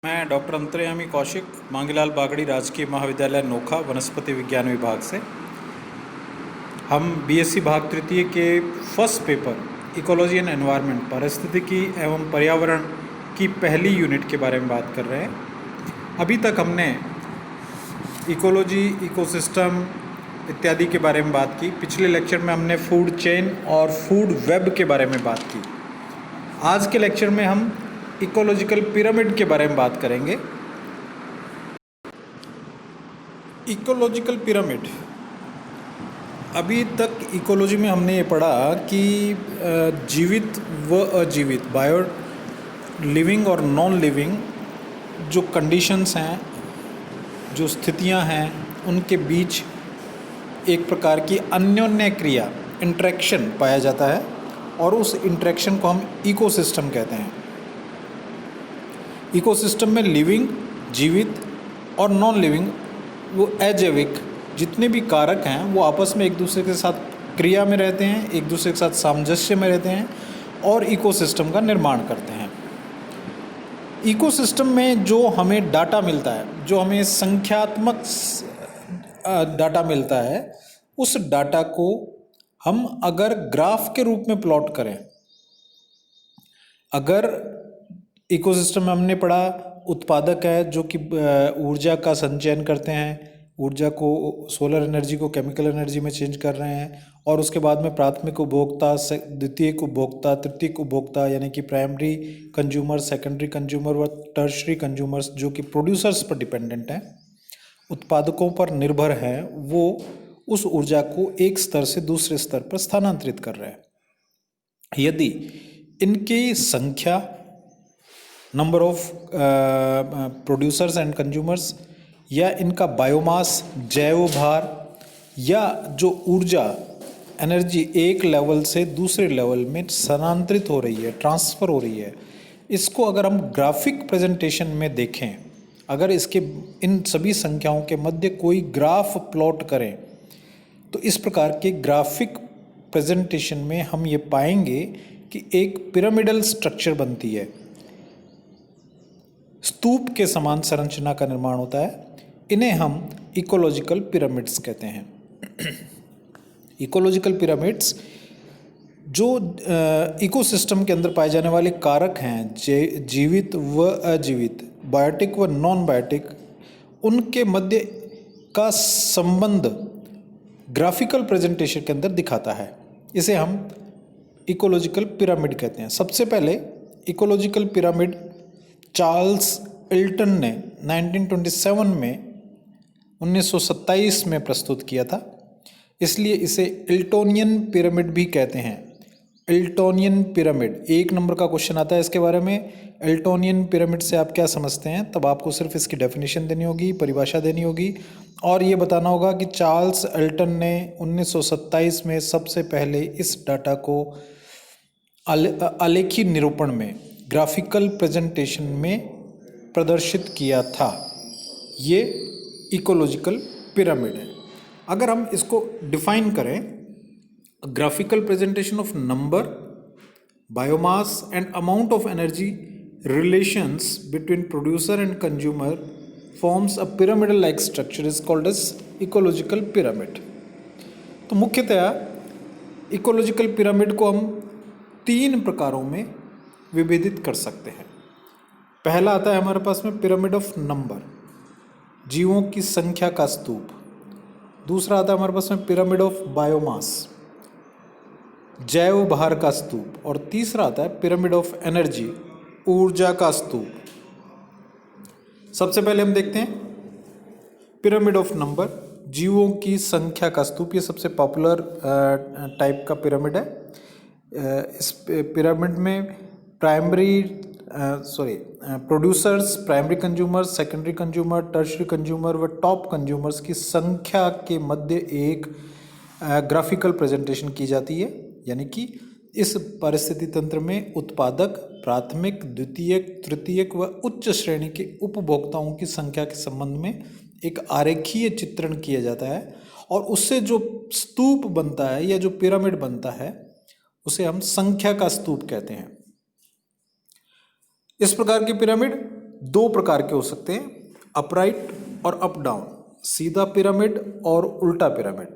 मैं डॉक्टर अंतर्यामी कौशिक, मांगीलाल बागड़ी राजकीय महाविद्यालय नोखा, वनस्पति विज्ञान विभाग से। हम बीएससी भाग तृतीय के first paper ecology and environment, पारिस्थितिकी एवं पर्यावरण की पहली यूनिट के बारे में बात कर रहे हैं। अभी तक हमने इकोलॉजी, इकोसिस्टम इत्यादि के बारे में बात की। पिछले लेक्चर में हमने फूड चेन और फूड वेब के बारे में बात की। आज के लेक्चर में हम इकोलॉजिकल पिरामिड के बारे में बात करेंगे। इकोलॉजिकल पिरामिड, अभी तक इकोलॉजी में हमने ये पढ़ा कि जीवित व अजीवित, बायो लिविंग और नॉन लिविंग जो कंडीशंस हैं, जो स्थितियां हैं, उनके बीच एक प्रकार की अन्योन्य क्रिया, इंटरेक्शन पाया जाता है और उस इंटरेक्शन को हम इकोसिस्टम कहते हैं। इकोसिस्टम में लिविंग, जीवित और नॉन लिविंग, वो अजैविक जितने भी कारक हैं वो आपस में एक दूसरे के साथ क्रिया में रहते हैं, एक दूसरे के साथ सामंजस्य में रहते हैं और इकोसिस्टम का निर्माण करते हैं। इकोसिस्टम में जो हमें डाटा मिलता है, जो हमें संख्यात्मक डाटा मिलता है, उस डाटा को हम अगर ग्राफ के रूप में प्लॉट करें, अगर इकोसिस्टम में हमने पढ़ा उत्पादक है जो कि ऊर्जा का संचयन करते हैं, ऊर्जा को, सोलर एनर्जी को केमिकल एनर्जी में चेंज कर रहे हैं, और उसके बाद में प्राथमिक उपभोक्ता, द्वितीयक उपभोक्ता, तृतीयक उपभोक्ता यानी कि प्राइमरी कंज्यूमर, सेकेंडरी कंज्यूमर व टर्शरी कंज्यूमर्स जो कि प्रोड्यूसर्स पर डिपेंडेंट हैं, उत्पादकों पर निर्भर हैं, वो उस ऊर्जा को एक स्तर से दूसरे स्तर पर स्थानांतरित कर रहे हैं। यदि इनकी संख्या, number of producers and consumers, या इनका बायोमास, जैव भार, या जो ऊर्जा एनर्जी एक लेवल से दूसरे लेवल में स्थानांतरित हो रही है, ट्रांसफ़र हो रही है, इसको अगर हम ग्राफिक प्रेजेंटेशन में देखें, अगर इसके इन सभी संख्याओं के मध्य कोई ग्राफ प्लॉट करें, तो इस प्रकार के ग्राफिक प्रेजेंटेशन में हम ये पाएंगे कि एक पिरामिडल स्ट्रक्चर बनती है, स्तूप के समान संरचना का निर्माण होता है। इन्हें हम इकोलॉजिकल पिरामिड्स कहते हैं। इकोलॉजिकल पिरामिड्स जो इकोसिस्टम के अंदर पाए जाने वाले कारक हैं, जीवित व अजीवित, बायोटिक व नॉन बायोटिक, उनके मध्य का संबंध ग्राफिकल प्रेजेंटेशन के अंदर दिखाता है। इसे हम इकोलॉजिकल पिरामिड कहते हैं। सबसे पहले इकोलॉजिकल पिरामिड चार्ल्स इल्टन ने 1927 में 1927 में प्रस्तुत किया था, इसलिए इसे इल्टोनियन पिरामिड भी कहते हैं। इल्टोनियन पिरामिड, एक नंबर का क्वेश्चन आता है इसके बारे में। इल्टोनियन पिरामिड से आप क्या समझते हैं, तब आपको सिर्फ इसकी डेफिनेशन देनी होगी, परिभाषा देनी होगी, और ये बताना होगा कि चार्ल्स इल्टन ने 1927 में सबसे पहले इस डाटा को आलेखी निरूपण में, ग्राफिकल प्रेजेंटेशन में प्रदर्शित किया था। ये इकोलॉजिकल पिरामिड है। अगर हम इसको डिफाइन करें, graphical presentation of number, biomass and amount of energy relations between producer and consumer forms a pyramidal like structure is called as ecological pyramid. तो मुख्यतः इकोलॉजिकल पिरामिड को हम 3 प्रकारों में विभेदित कर सकते हैं। पहला आता है हमारे पास में पिरामिड ऑफ नंबर, जीवों की संख्या का स्तूप। दूसरा आता है हमारे पास में पिरामिड ऑफ बायोमास, जैव भार का स्तूप। और तीसरा आता है पिरामिड ऑफ एनर्जी, ऊर्जा का स्तूप। सबसे पहले हम देखते हैं पिरामिड ऑफ नंबर, जीवों की संख्या का स्तूप। ये सबसे पॉपुलर टाइप का पिरामिड है। इस पिरामिड में producers, primary consumers, secondary consumer, tertiary consumer व टॉप कंज्यूमर्स की संख्या के मध्य एक ग्राफिकल प्रेजेंटेशन की जाती है। यानी कि इस परिस्थिति तंत्र में उत्पादक, प्राथमिक, द्वितीयक, तृतीयक व उच्च श्रेणी के उपभोक्ताओं की संख्या के संबंध में एक आरेखीय चित्रण किया जाता है, और उससे जो स्तूप बनता है या जो पिरामिड बनता है उसे हम संख्या का स्तूप कहते हैं। इस प्रकार की पिरामिड दो प्रकार के हो सकते हैं, अपराइट और अप डाउन, सीधा पिरामिड और उल्टा पिरामिड।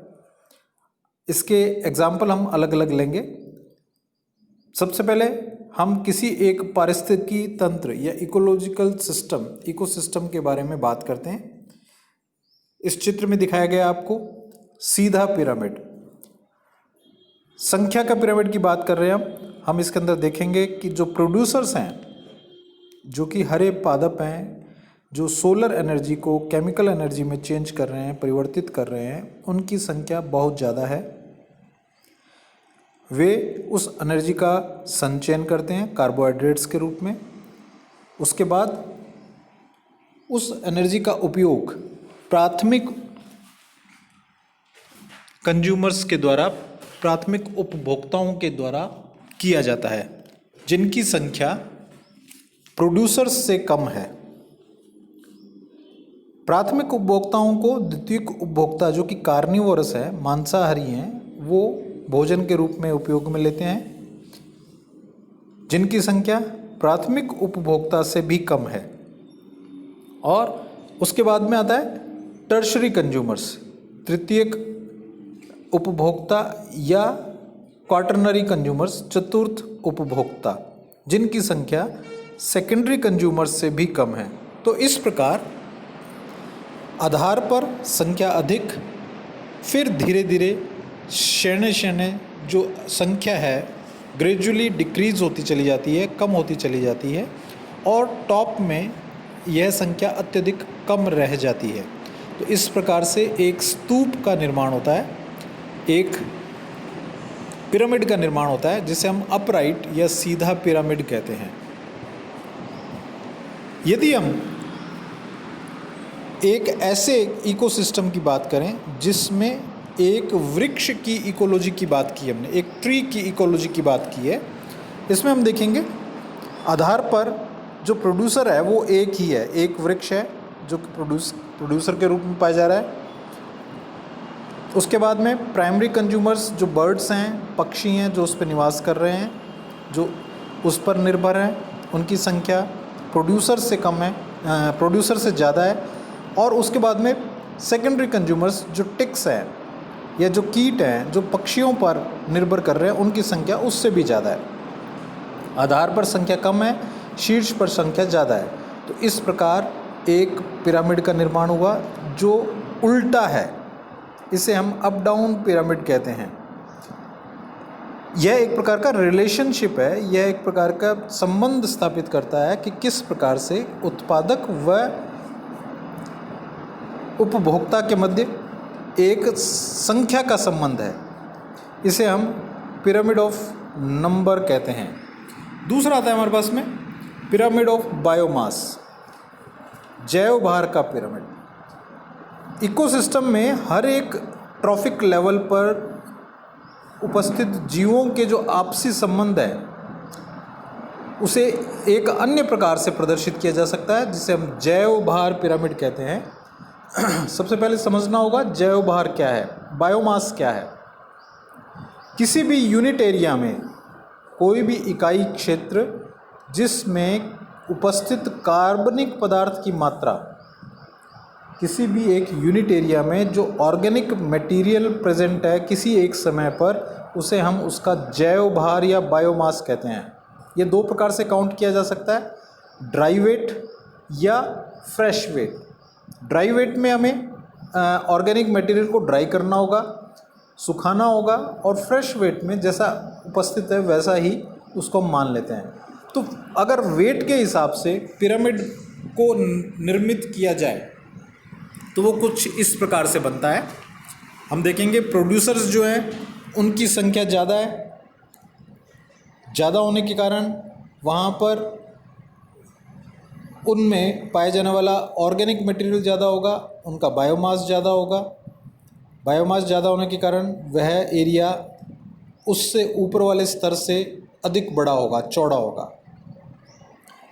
इसके एग्जाम्पल हम अलग अलग लेंगे। सबसे पहले हम किसी एक पारिस्थितिकी तंत्र या इकोलॉजिकल सिस्टम, इकोसिस्टम के बारे में बात करते हैं। इस चित्र में दिखाया गया आपको सीधा पिरामिड, संख्या का पिरामिड की बात कर रहे हैं हम इसके अंदर देखेंगे कि जो प्रोड्यूसर्स हैं, जो कि हरे पादप हैं, जो सोलर एनर्जी को केमिकल एनर्जी में चेंज कर रहे हैं, परिवर्तित कर रहे हैं, उनकी संख्या बहुत ज़्यादा है। वे उस एनर्जी का संचयन करते हैं कार्बोहाइड्रेट्स के रूप में। उसके बाद उस एनर्जी का उपयोग प्राथमिक कंज्यूमर्स के द्वारा, प्राथमिक उपभोक्ताओं के द्वारा किया जाता है, जिनकी संख्या प्रोड्यूसर्स से कम है। प्राथमिक उपभोक्ताओं को द्वितीयक उपभोक्ता, जो कि कार्निवोरस है, मांसाहारी हैं, वो भोजन के रूप में उपयोग में लेते हैं, जिनकी संख्या प्राथमिक उपभोक्ता से भी कम है। और उसके बाद में आता है टर्शरी कंज्यूमर्स, तृतीयक उपभोक्ता या क्वाटरनरी कंज्यूमर्स, चतुर्थ उपभोक्ता, जिनकी संख्या सेकेंडरी कंज्यूमर्स से भी कम है। तो इस प्रकार आधार पर संख्या अधिक, फिर धीरे धीरे श्रेणी जो संख्या है ग्रेजुअली डिक्रीज होती चली जाती है, कम होती चली जाती है, और टॉप में यह संख्या अत्यधिक कम रह जाती है। तो इस प्रकार से एक स्तूप का निर्माण होता है, एक पिरामिड का निर्माण होता है, जिसे हम अपराइट या सीधा पिरामिड कहते हैं। यदि हम एक ऐसे इकोसिस्टम की बात करें जिसमें एक वृक्ष की इकोलॉजी की बात की हमने, एक ट्री की इकोलॉजी की बात की है, इसमें हम देखेंगे आधार पर जो प्रोड्यूसर है वो एक ही है, एक वृक्ष है जो प्रोड्यूसर के रूप में पाया जा रहा है। उसके बाद में प्राइमरी कंज्यूमर्स जो बर्ड्स हैं, पक्षी हैं, जो उस पर निवास कर रहे हैं, जो उस पर निर्भर हैं, उनकी संख्या प्रोड्यूसर से कम है, प्रोड्यूसर से ज़्यादा है। और उसके बाद में सेकेंडरी कंज्यूमर्स जो टिक्स हैं या जो कीट हैं, जो पक्षियों पर निर्भर कर रहे हैं, उनकी संख्या उससे भी ज़्यादा है। आधार पर संख्या कम है, शीर्ष पर संख्या ज़्यादा है। तो इस प्रकार एक पिरामिड का निर्माण हुआ जो उल्टा है, इसे हम अप डाउन पिरामिड कहते हैं। यह एक प्रकार का रिलेशनशिप है, यह एक प्रकार का संबंध स्थापित करता है कि किस प्रकार से उत्पादक व उपभोक्ता के मध्य एक संख्या का संबंध है। इसे हम पिरामिड ऑफ नंबर कहते हैं। दूसरा आता है हमारे पास में पिरामिड ऑफ बायोमास, जैव भार का पिरामिड। इकोसिस्टम में हर एक ट्रॉफिक लेवल पर उपस्थित जीवों के जो आपसी संबंध है उसे एक अन्य प्रकार से प्रदर्शित किया जा सकता है, जिसे हम जैव भार पिरामिड कहते हैं। सबसे पहले समझना होगा जैव भार क्या है, बायोमास क्या है। किसी भी यूनिट एरिया में कोई भी इकाई क्षेत्र जिसमें उपस्थित कार्बनिक पदार्थ की मात्रा, किसी भी एक यूनिट एरिया में जो ऑर्गेनिक मटेरियल प्रेजेंट है किसी एक समय पर, उसे हम उसका जैव भार या बायोमास कहते हैं। ये दो प्रकार से काउंट किया जा सकता है, ड्राई वेट या फ्रेश वेट। ड्राई वेट में हमें ऑर्गेनिक मटेरियल को ड्राई करना होगा, सुखाना होगा, और फ्रेश वेट में जैसा उपस्थित है वैसा ही उसको हम मान लेते हैं। तो अगर वेट के हिसाब से पिरामिड को निर्मित किया जाए तो वो कुछ इस प्रकार से बनता है। हम देखेंगे प्रोड्यूसर्स जो हैं उनकी संख्या ज़्यादा है, ज़्यादा होने के कारण वहाँ पर उनमें पाया जाने वाला ऑर्गेनिक मटेरियल ज़्यादा होगा, उनका बायोमास ज़्यादा होगा। बायोमास ज़्यादा होने के कारण वह एरिया उससे ऊपर वाले स्तर से अधिक बड़ा होगा, चौड़ा होगा।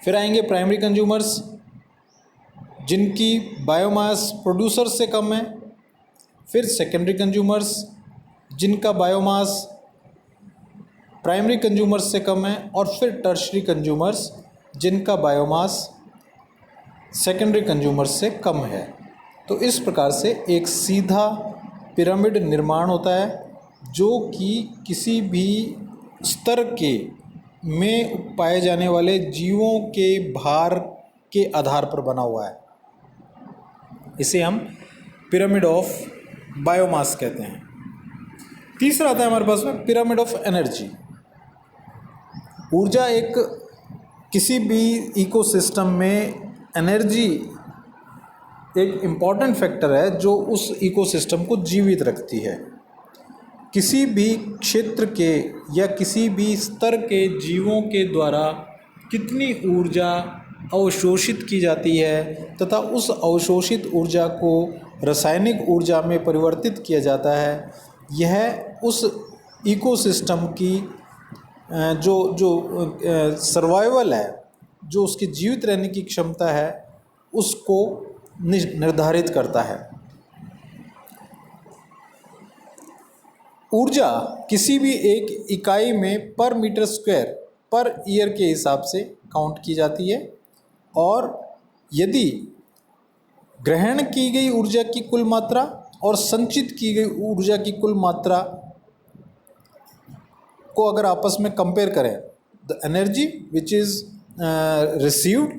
फिर आएंगे प्राइमरी कंज्यूमर्स, जिनकी बायोमास प्रोड्यूसर से कम है। फिर सेकेंडरी कंज्यूमर्स, जिनका बायोमास प्राइमरी कंज्यूमर्स से कम है। और फिर टर्शरी कंज्यूमर्स, जिनका बायोमास सेकेंडरी कंज्यूमर से कम है। तो इस प्रकार से एक सीधा पिरामिड निर्माण होता है जो कि किसी भी स्तर के में पाए जाने वाले जीवों के भार के आधार पर बना हुआ है। इसे हम पिरामिड ऑफ बायोमास कहते हैं। तीसरा आता है हमारे पास में पिरामिड ऑफ एनर्जी। ऊर्जा एक किसी भी इकोसिस्टम में एनर्जी एक इम्पॉर्टेंट फैक्टर है जो उस इकोसिस्टम को जीवित रखती है। किसी भी क्षेत्र के या किसी भी स्तर के जीवों के द्वारा कितनी ऊर्जा अवशोषित की जाती है तथा उस अवशोषित ऊर्जा को रासायनिक ऊर्जा में परिवर्तित किया जाता है, यह उस इकोसिस्टम की जो सर्वाइवल है, जो उसकी जीवित रहने की क्षमता है, उसको निर्धारित करता है। ऊर्जा किसी भी एक इकाई में पर मीटर स्क्वायर पर ईयर के हिसाब से काउंट की जाती है और यदि ग्रहण की गई ऊर्जा की कुल मात्रा और संचित की गई ऊर्जा की कुल मात्रा को अगर आपस में कंपेयर करें, the energy which is received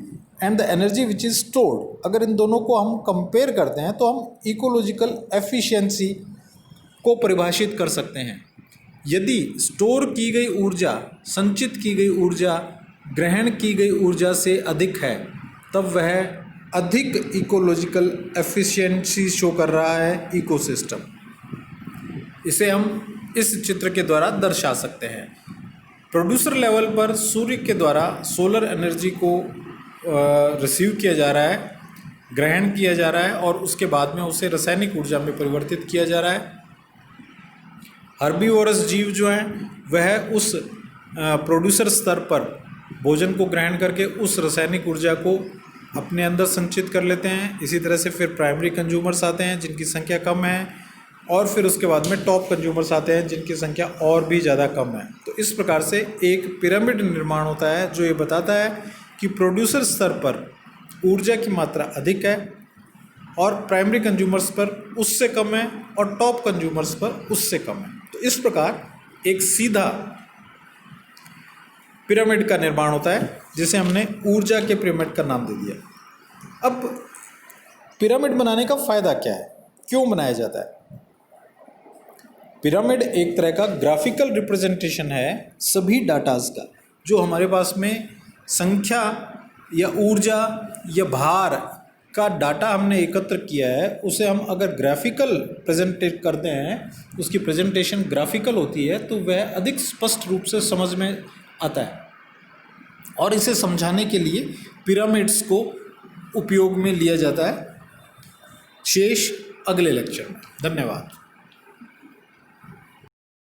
and the energy which is stored, अगर इन दोनों को हम कंपेयर करते हैं तो हम इकोलॉजिकल एफिशिएंसी को परिभाषित कर सकते हैं। यदि स्टोर की गई ऊर्जा, संचित की गई ऊर्जा ग्रहण की गई ऊर्जा से अधिक है, तब वह अधिक इकोलॉजिकल एफिशिएंसी शो कर रहा है इकोसिस्टम। इसे हम इस चित्र के द्वारा दर्शा सकते हैं। प्रोड्यूसर लेवल पर सूर्य के द्वारा सोलर एनर्जी को रिसीव किया जा रहा है, ग्रहण किया जा रहा है और उसके बाद में उसे रासायनिक ऊर्जा में परिवर्तित किया जा रहा है। हर्बीवोरस जीव जो हैं वह उस प्रोड्यूसर स्तर पर भोजन को ग्रहण करके उस रासायनिक ऊर्जा को अपने अंदर संचित कर लेते हैं। इसी तरह से फिर प्राइमरी कंज्यूमर्स आते हैं जिनकी संख्या कम है और फिर उसके बाद में टॉप कंज्यूमर्स आते हैं जिनकी संख्या और भी ज़्यादा कम है। तो इस प्रकार से एक पिरामिड निर्माण होता है जो ये बताता है कि प्रोड्यूसर स्तर पर ऊर्जा की मात्रा अधिक है और प्राइमरी कंज्यूमर्स पर उससे कम है और टॉप कंज्यूमर्स पर उससे कम है। तो इस प्रकार एक सीधा पिरामिड का निर्माण होता है जिसे हमने ऊर्जा के पिरामिड का नाम दे दिया। अब पिरामिड बनाने का फ़ायदा क्या है, क्यों बनाया जाता है? पिरामिड एक तरह का ग्राफिकल रिप्रेजेंटेशन है सभी डाटाज का। जो हमारे पास में संख्या या ऊर्जा या भार का डाटा हमने एकत्र किया है, उसे हम अगर ग्राफिकल प्रेजेंटेट करते हैं, उसकी प्रेजेंटेशन ग्राफिकल होती है तो वह अधिक स्पष्ट रूप से समझ में आता है। और इसे समझाने के लिए पिरामिड्स को उपयोग में लिया जाता है। शेष अगले लेक्चर में। धन्यवाद।